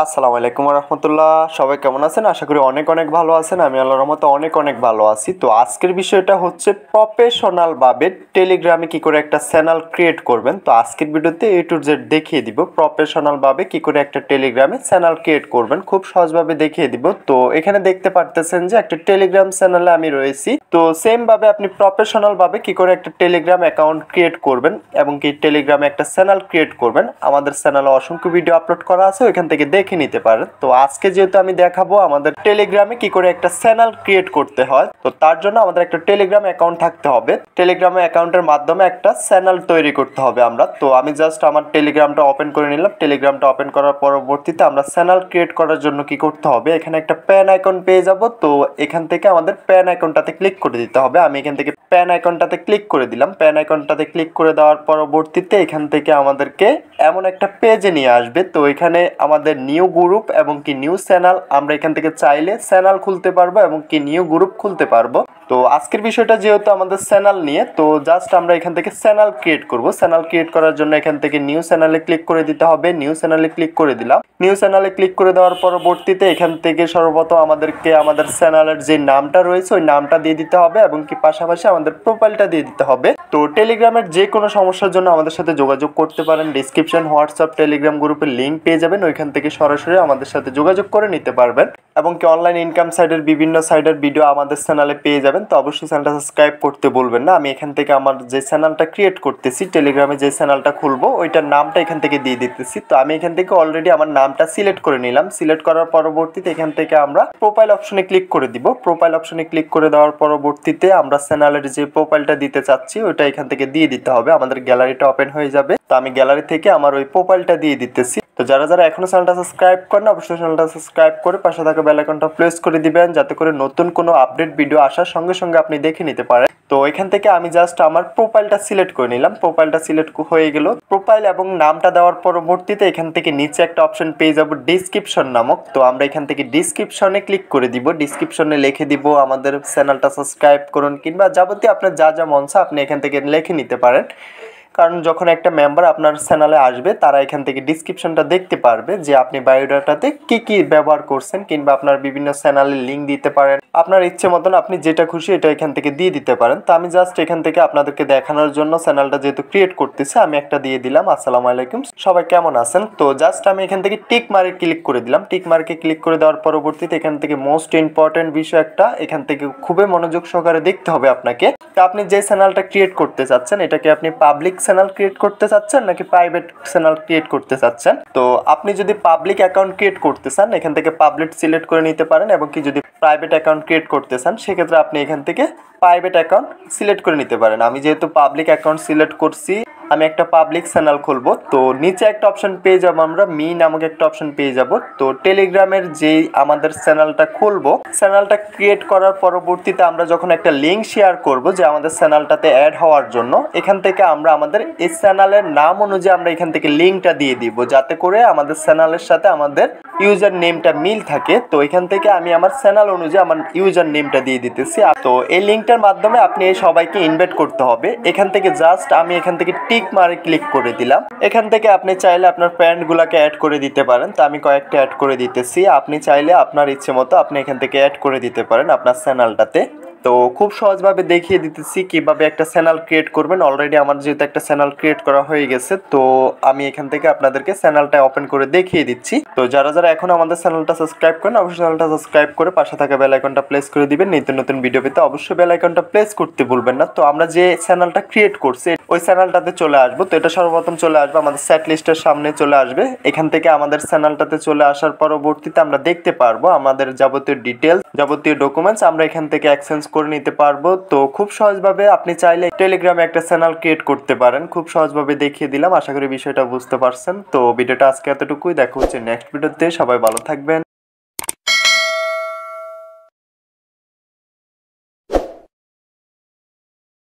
আসসালামু আলাইকুম রহমতুল্লাহ। সবাই কেমন আছেন? আশা করি অনেক অনেক ভালো আছেন। আমি আল্লাহর রহমতে অনেক অনেক ভালো আছি। তো আজকের বিষয়টা হচ্ছে প্রফেশনালভাবে টেলিগ্রামে কি করে একটা চ্যানেল ক্রিয়েট করবেন। তো আজকের ভিডিওতে এ টু জেড দেখিয়ে দিব প্রফেশনালভাবে কি করে একটা টেলিগ্রামে চ্যানেল ক্রিয়েট করবেন, খুব সহজভাবে দেখিয়ে দিব। তো এখানে দেখতে পারতেছেন যে একটা টেলিগ্রাম চ্যানেলে আমি রয়েছি। তো সেম ভাবে আপনি প্রফেশনালভাবে কি করে একটা টেলিগ্রাম অ্যাকাউন্ট ক্রিয়েট করবেন এবং কি টেলিগ্রামে একটা চ্যানেল ক্রিয়েট করবেন, আমাদের চ্যানেলে অসংখ্য ভিডিও আপলোড করা আছে, ওইখান থেকে দেখে নিতে পারেন। তো আজকে যেহেতু আমি দেখাবো আমাদের টেলিগ্রামে কি করে একটা চ্যানেল ক্রিয়েট করতে হয়, তো তার জন্য আমাদের একটা টেলিগ্রাম অ্যাকাউন্ট থাকতে হবে। টেলিগ্রাম অ্যাকাউন্টের মাধ্যমে একটা চ্যানেল তৈরি করতে হবে আমরা। তো আমি জাস্ট আমার টেলিগ্রামটা ওপেন করে নিলাম। টেলিগ্রামটা ওপেন করার পরবর্তীতে আমরা চ্যানেল ক্রিয়েট করার জন্য কি করতে হবে, এখানে একটা প্যান আইকন পেয়ে যাব। তো এখান থেকে আমাদের প্যান আইকনটাতে ক্লিক করে দিতে হবে। আমি এখান থেকে প্যান আইকনটাতে ক্লিক করে দিলাম। প্যান আইকনটাতে ক্লিক করে দেওয়ার পরবর্তীতে এখান থেকে আমাদেরকে এমন একটা পেজে নিয়ে আসবে। তো এখানে আমাদের নিউ গ্রুপ এবং কি নিউ চ্যানেল, আমরা এখান থেকে চাইলে চ্যানেল খুলতে পারবো এবং কি নিউ গ্রুপ খুলতে পারবো। তো আজকের বিষয়টা যেহেতু আমাদের চ্যানেল নিয়ে, তো জাস্ট আমরা এখান থেকে চ্যানেল ক্রিয়েট করব। চ্যানেল ক্রিয়েট করার জন্য এখান থেকে নিউ চ্যানেলে ক্লিক করে দিতে হবে। নিউ চ্যানেলে ক্লিক করে দিলাম। নিউ চ্যানেলে ক্লিক করে দেওয়ার পরবর্তীতে এখান থেকে সর্বপ্রথম আমাদেরকে আমাদের চ্যানেলের যে নামটা রয়েছে ওই নামটা দিয়ে দিতে হবে এবং কি পাশাপাশি আমাদের প্রোফাইলটা দিয়ে দিতে হবে। তো টেলিগ্রামের যে কোনো সমস্যার জন্য আমাদের সাথে যোগাযোগ করতে পারেন। ডিসক্রিপশন হোয়াটসঅ্যাপ টেলিগ্রাম গ্রুপের লিঙ্ক পেয়ে যাবেন, ওইখান থেকে সরাসরি আমাদের সাথে যোগাযোগ করে নিতে পারবেন এবং কি অনলাইন ইনকাম সাইটের বিভিন্ন সাইটের ভিডিও আমাদের চ্যানেলে পেয়ে যাবেন। তো অবশ্যই চ্যানেলটা সাবস্ক্রাইব করতে বলবেন না। আমি এখান থেকে আমার যে চ্যানেলটা ক্রিয়েট করতেছি, টেলিগ্রামে যে চ্যানেলটা খুলবো ওইটার নামটা এখান থেকে দিয়ে দিতেছি। তো আমি এখান থেকে অলরেডি আমার নামটা সিলেক্ট করে নিলাম। সিলেক্ট করার পরবর্তীতে এখান থেকে আমরা প্রোফাইল অপশনে ক্লিক করে দিব। প্রোফাইল অপশনে ক্লিক করে দেওয়ার পরবর্তীতে আমরা চ্যানেলের যে প্রোফাইলটা দিতে চাচ্ছি ওইটা এখান থেকে দিয়ে দিতে হবে। আমাদের গ্যালারিটা ওপেন হয়ে যাবে। তো আমি গ্যালারি থেকে আমার ওই প্রোফাইলটা দিয়ে দিতেছি। তো যারা যারা এখনো চ্যানেলটা সাবস্ক্রাইব করেন অবশ্যই চ্যানেলটা সাবস্ক্রাইব করে পাশে থাকা বেল আইকনটা প্রেস করে দিবেন, যাতে করে নতুন কোনো আপডেট ভিডিও আসার সঙ্গে সঙ্গে আপনি দেখে নিতে পারেন। তো এখান থেকে আমি জাস্ট আমার প্রোফাইলটা সিলেক্ট করে নিলাম। প্রোফাইলটা সিলেক্ট হয়ে গেল। প্রোফাইল এবং নামটা দেওয়ার পরবর্তীতে এখান থেকে নিচে একটা অপশন পেয়ে যাব ডিসক্রিপশন নামক। তো আমরা এখান থেকে ডিসক্রিপশনে ক্লিক করে দিব। ডিসক্রিপশনে লিখে দিব আমাদের চ্যানেলটা সাবস্ক্রাইব করুন, কিংবা যাবতীয় আপনার যা যা মন চায় আপনি এখান থেকে লিখে নিতে পারেন। কারণ যখন একটা মেম্বার আপনার চ্যানেলে আসবে তারা এখান থেকে ডিসক্রিপশনটা দেখতে পারবে যে আপনি বায়োডাটাতে কি কি ব্যবহার করছেন, কিংবা আপনার বিভিন্ন চ্যানেলের লিঙ্ক দিতে পারেন। আপনার ইচ্ছে মতন আপনি যেটা খুশি এটা এখান থেকে দিয়ে দিতে পারেন। তো আমি জাস্ট এখান থেকে আপনাদেরকে দেখানোর জন্য চ্যানেলটা যেহেতু ক্রিয়েট করতেছি আমি একটা দিয়ে দিলাম। আসসালামু আলাইকুম, সবাই কেমন আছেন। তো জাস্ট আমি এখান থেকে টিক মার্কে ক্লিক করে দিলাম। টিক মার্কে ক্লিক করে দেওয়ার পরবর্তীতে এখান থেকে মোস্ট ইম্পর্টেন্ট বিষয় একটা এখান থেকে খুবই মনোযোগ সহকারে দেখতে হবে আপনাকে। তো আপনি যে চ্যানেলটা ক্রিয়েট করতে চাচ্ছেন এটাকে আপনি পাবলিক চ্যানেল ক্রিয়েট করতে চাচ্ছেন নাকি প্রাইভেট চ্যানেল ক্রিয়েট করতে চাচ্ছেন। তো আপনি যদি পাবলিক অ্যাকাউন্ট ক্রিয়েট করতে চান এখান থেকে পাবলিক সিলেক্ট করে নিতে পারেন, এবং কি যদি প্রাইভেট অ্যাকাউন্ট ক্রিয়েট করতে চান সেক্ষেত্রে আপনি এখান থেকে প্রাইভেট অ্যাকাউন্ট সিলেক্ট করে নিতে পারেন। আমি যেহেতু পাবলিক অ্যাকাউন্ট সিলেক্ট করছি আমি একটা পাবলিক চ্যানেল খুলবো। তো নিচে একটা অপশন পেয়ে যাবো, আমরা মি নামক একটা অপশন পেয়ে যাব। তো টেলিগ্রামের যেই আমাদের চ্যানেলটা খুলবো, চ্যানেলটা ক্রিয়েট করার পরবর্তীতে আমরা যখন একটা লিঙ্ক শেয়ার করব যে আমাদের চ্যানেলটাতে অ্যাড হওয়ার জন্য, এখান থেকে আমরা আমাদের এই চ্যানেলের নাম অনুযায়ী আমরা এখান থেকে লিঙ্কটা দিয়ে দিব, যাতে করে আমাদের চ্যানেলের সাথে আমাদের ইউজার নেমটা মিল থাকে। তো এখান থেকে আমি আমার চ্যানেল অনুযায়ী আমার ইউজার নেমটা দিয়ে দিতেছি। তো এই লিঙ্কটার মাধ্যমে আপনি সবাইকে ইনভাইট করতে হবে। এখান থেকে জাস্ট আমি এখান থেকে টিক মারে ক্লিক করে দিলাম। এখান থেকে আপনি চাইলে আপনার ফ্রেন্ডগুলোকে অ্যাড করে দিতে পারেন। তো আমি কয়েকটা অ্যাড করে দিতেছি। আপনি চাইলে আপনার ইচ্ছে মতো আপনি এখান থেকে অ্যাড করে দিতে পারেন আপনার চ্যানেলটাতে। তো খুব সহজভাবে দেখিয়ে দিতেছি কিভাবে একটা চ্যানেল ক্রিয়েট করবেন। অলরেডি আমার যেহেতু একটা চ্যানেল ক্রিয়েট করা হয়ে গেছে, তো আমি এখান থেকে আপনাদেরকে চ্যানেলটা ওপেন করে দেখিয়ে দিচ্ছি। তো যারা যারা এখন আমাদের চ্যানেলটা সাবস্ক্রাইব করেন অবশ্যই চ্যানেলটা সাবস্ক্রাইব করে পাশে থাকা বেল আইকনটা প্রেস করে দিবেন। নিত্য নতুন ভিডিও পেতে অবশ্যই বেল আইকনটা প্রেস করতে ভুলবেন না। তো আমরা যে চ্যানেলটা ক্রিয়েট করছি ওই চ্যানেলটাতে চলে আসবো। তো এটা সর্বপ্রথম চলে আসবে আমাদের সেট লিস্টের সামনে চলে আসবে। এখান থেকে আমাদের চ্যানেলটাতে চলে আসার পরবর্তীতে আমরা দেখতে পারবো আমাদের যাবতীয় ডিটেলস, যাবতীয় ডকুমেন্টস আমরা এখান থেকে এক্সচেঞ্জ করে নিতে পারবো। তো খুব সহজভাবে আপনি চাইলে টেলিগ্রামে একটা চ্যানেল ক্রিয়েট করতে পারেন। খুব সহজভাবে দেখিয়ে দিলাম, আশা করি বিষয়টা বুঝতে পারছেন। তো ভিডিওটা আজকে এতটুকুই, দেখা হচ্ছে নেক্সট ভিডিওতে। সবাই ভালো থাকবেন।